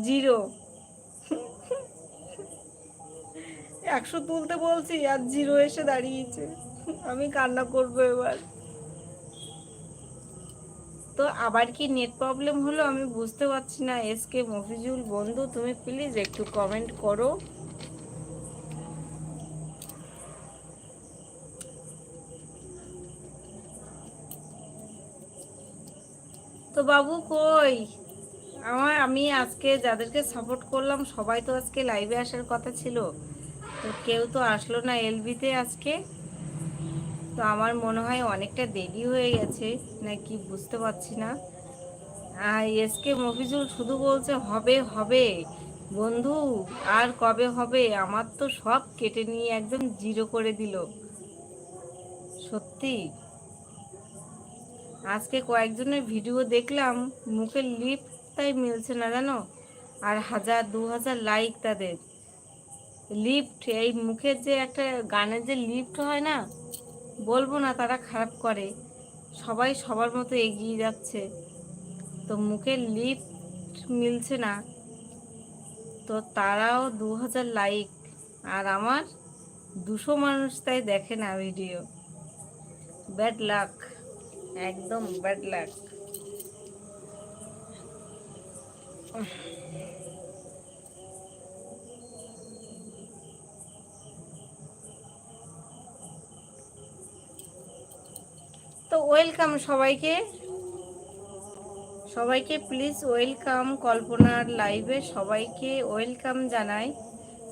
Zero. 100 তুলতে বলছি আর zero এসে দাঁড়িয়েছে। আমি কান্না করবো এবার। তো আবার কি নেট প্রবলেম হলো আমি বুঝতে পারছি না। এসকে মফিজুল বন্ধু, তুমি প্লিজ একটু কমেন্ট করো। তো বাবু কই? আমি আজকে যাদেরকে সাপোর্ট করলাম সবাই তো আজকে লাইভে আসার কথা ছিল, তো কেউ তো আসলো না এলবিতে আজকে। তো আমার মনে হয় অনেকটা দেরি হয়ে গেছে নাকি বুঝতে পারছি না। আর এসকে মফিজুল শুধু বলছে হবে হবে। বন্ধু আর কবে হবে? আমার তো সব কেটে নিয়ে একদম জিরো করে দিল সত্যি। আজকে কয়েকজনের ভিডিও দেখলাম, মুখের লিপ তাই মিলছে না জানো। আর 1000 2000 লাইক তাদের। লিফট, এই মুখের যে একটা গানের যে লিফট হয় না, বলবো না তারা খারাপ করে, সবাই সবার মতো এগিয়ে যাচ্ছে, তো মুখের লিফট মিলছে না, তো তারাও 2000 লাইক। আর আমার 200 মানুষ তাই দেখে না ভিডিও। ব্যাড লাক, একদম ব্যাড লাক। তো ওয়েলকাম সবাইকে, সবাইকে প্লিজ ওয়েলকাম কল্পনার লাইভে, সবাইকে ওয়েলকাম জানাই।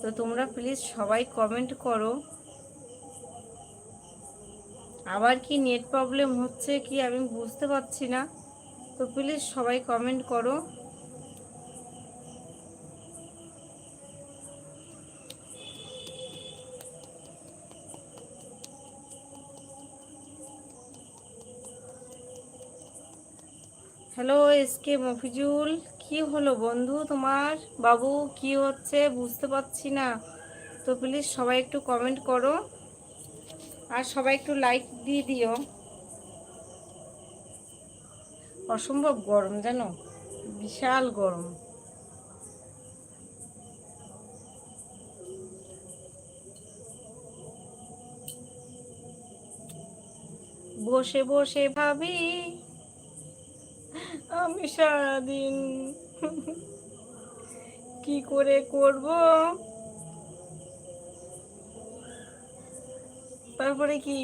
তো তোমরা প্লিজ সবাই কমেন্ট করো। আবার কি নেট প্রবলেম হচ্ছে কি আমি বুঝতে পারছি না, তো প্লিজ সবাই কমেন্ট করো। হ্যালো এসকে মফিজুল, কি হলো বন্ধু তোমার? বাবু কি হচ্ছে বুঝতে পারছি না, তো প্লিজ সবাই একটু কমেন্ট করো আর সবাই একটু লাইক দিয়ে দিও। অসম্ভব গরম জানো, বিশাল গরম। বসে বসে ভাবি আমি সারাদিন কি করে করব, তারপরে কি?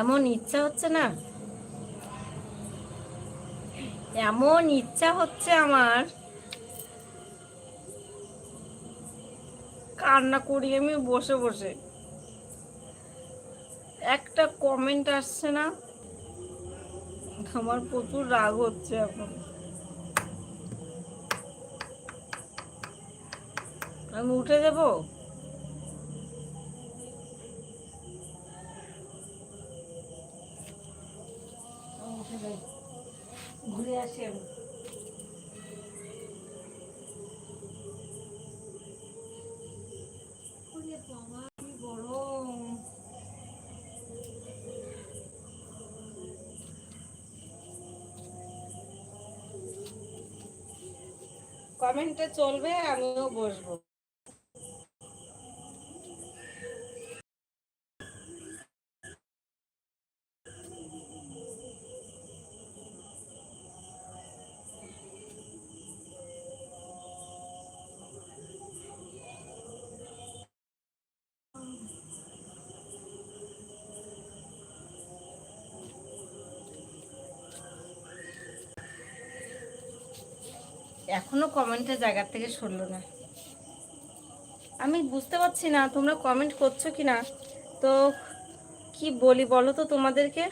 এমন ইচ্ছা হচ্ছে না, এমন ইচ্ছা হচ্ছে আমার, কান্না করি আমি বসে বসে। একটা কমেন্ট আসছে না, আমার প্রচুর রাগ হচ্ছে এখন। আমি উঠে দেব। ঘুরে আসি আমি। গরম। কমেন্টে চলবে, আমিও বসবো। এখনো কমেন্টের জায়গা থেকে সরলো না। আমি বুঝতে পারছি না তোমরা কমেন্ট করছো কি না, তো কি বলি বলো তো তোমাদেরকে।